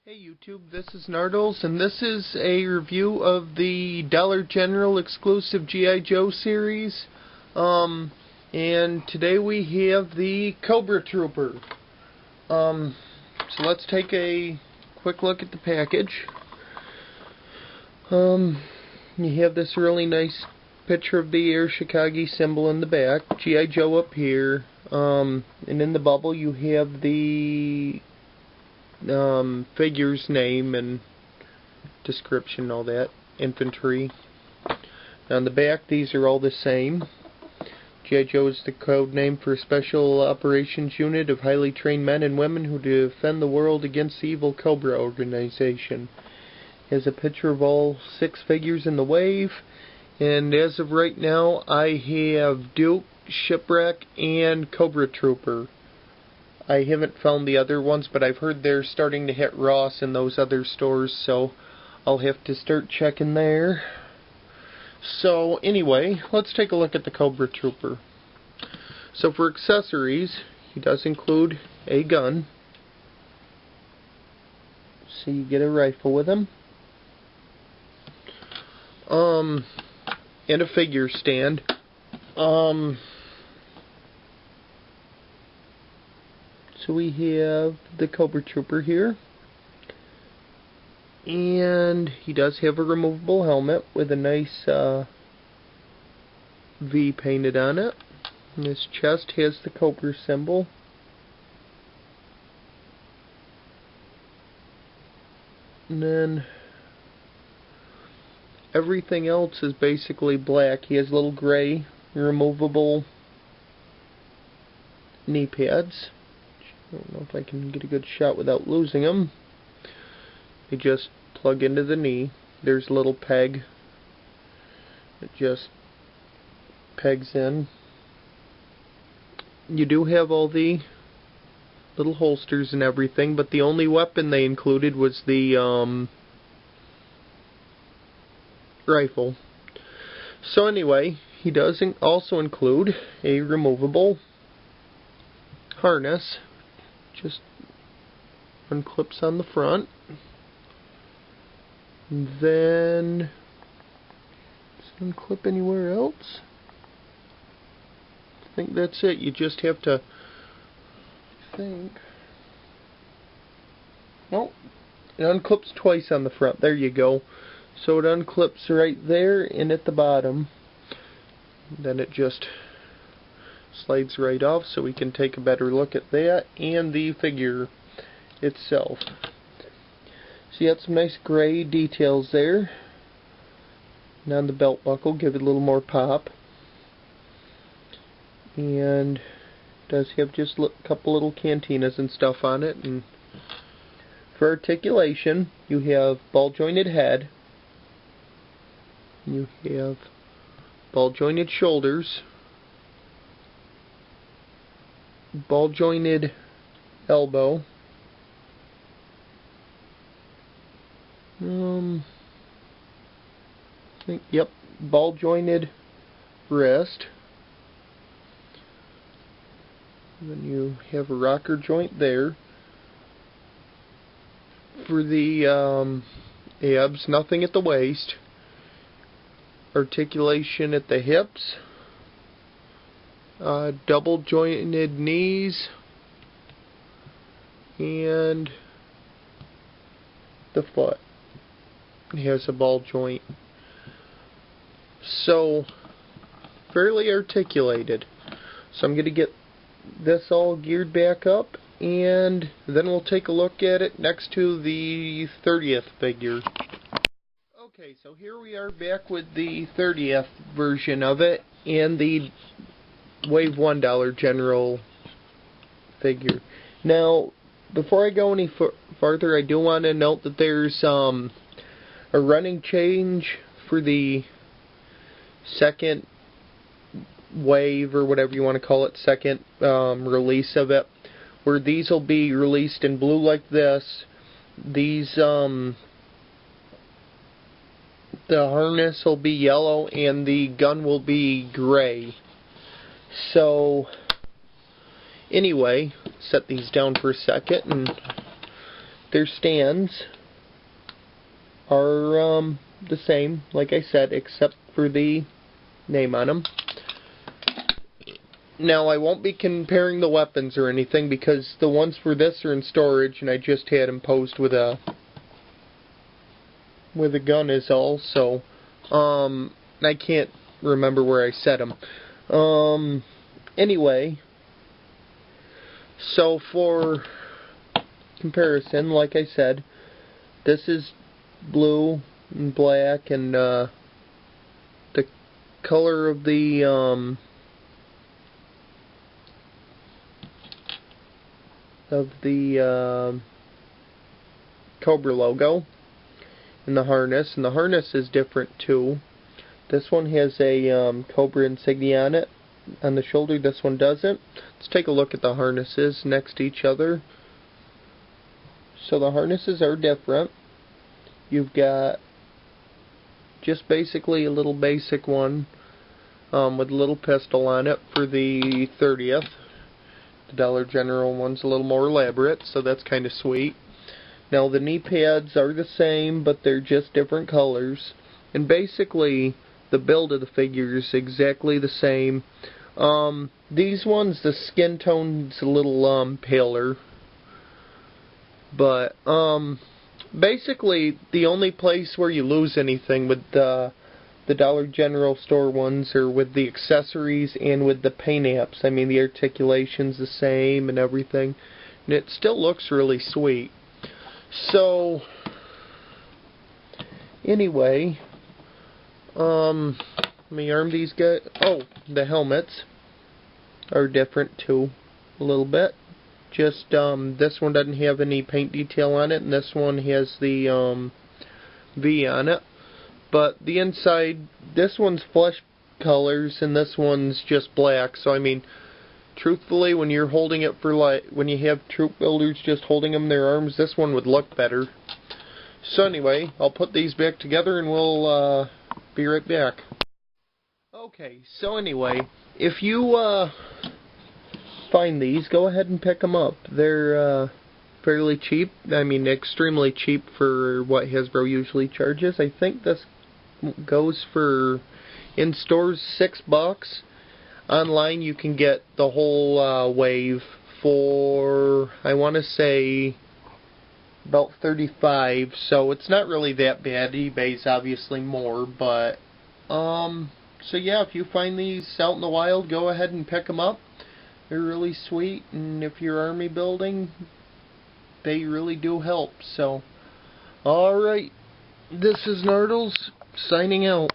Hey YouTube, this is Nardlez, and this is a review of the Dollar General exclusive G.I. Joe series. And today we have the Cobra Trooper. So let's take a quick look at the package. You have this really nice picture of the Air Chicago symbol in the back, G.I. Joe up here, and in the bubble you have the figure's name and description, all that, infantry. On the back, these are all the same. G.I. Joe is the code name for a special operations unit of highly trained men and women who defend the world against the evil Cobra organization. Here's a picture of all 6 figures in the wave, and as of right now, I have Duke, Shipwreck, and Cobra Trooper. I haven't found the other ones, but I've heard they're starting to hit Ross in those other stores, so I'll have to start checking there. So anyway, let's take a look at the Cobra Trooper. So for accessories, he does include a gun. So you get a rifle with him. And a figure stand. So we have the Cobra Trooper here, and he does have a removable helmet with a nice V painted on it, and his chest has the Cobra symbol. And then everything else is basically black. He has little gray removable knee pads. I don't know if I can get a good shot without losing them. They just plug into the knee. There's a little peg that just pegs in. You do have all the little holsters and everything, but the only weapon they included was the rifle. So anyway, he does also include a removable harness. Just unclips on the front, and then does it unclip anywhere else? I think that's it. You just have to nope, it unclips twice on the front. There you go. So it unclips right there and at the bottom, then it just slides right off, so we can take a better look at that and the figure itself. So you got some nice gray details there. And on the belt buckle, give it a little more pop. And it does have just a couple little cantinas and stuff on it. And for articulation, you have ball jointed head. You have ball jointed shoulders. Ball jointed elbow. Yep, ball jointed wrist. And then you have a rocker joint there. For the abs, nothing at the waist. Articulation at the hips. Double jointed knees, and the foot. It has a ball joint. So, fairly articulated. So I'm going to get this all geared back up, and then we'll take a look at it next to the 30th figure. Okay, so here we are back with the 30th version of it, and the Wave $1 General figure. Now, before I go any farther, I do want to note that there's a running change for the second wave, or whatever you want to call it, second release of it, where these will be released in blue like this. These, the harness will be yellow, and the gun will be gray. So, anyway, set these down for a second and Their stands are the same, like I said, except for the name on them. Now, I won't be comparing the weapons or anything because the ones for this are in storage, and I just had them posed with a gun is all. So, I can't remember where I set them. Anyway, so for comparison, like I said, this is blue and black, and the color of the Cobra logo in the harness, and the harness is different too. This one has a Cobra insignia on it on the shoulder. This one doesn't. Let's take a look at the harnesses next to each other. So the harnesses are different. You've got just basically a little basic one with a little pistol on it for the 30th. The Dollar General one's a little more elaborate, so that's kind of sweet. Now the knee pads are the same, but they're just different colors. And basically, the build of the figure is exactly the same. These ones, the skin tone's a little paler. But basically, the only place where you lose anything with the Dollar General store ones are with the accessories and with the paint apps. I mean, the articulation's the same and everything. And it still looks really sweet. So, anyway, let me arm these guys. Oh, the helmets are different too, a little bit. Just, this one doesn't have any paint detail on it, and this one has the, V on it. But the inside, this one's flesh colors, and this one's just black. So, I mean, truthfully, when you're holding it for, like, when you have troop builders just holding them in their arms, this one would look better. So anyway, I'll put these back together, and we'll, be right back. Okay, so anyway, if you, find these, go ahead and pick them up. They're, fairly cheap. I mean, extremely cheap for what Hasbro usually charges. I think this goes for, in stores, $6. Online you can get the whole wave for, I want to say, about $35, so it's not really that bad. eBay's obviously more, but so yeah, if you find these out in the wild, go ahead and pick them up. They're really sweet, and if you're army building, they really do help. So, alright, this is Nardlez, signing out.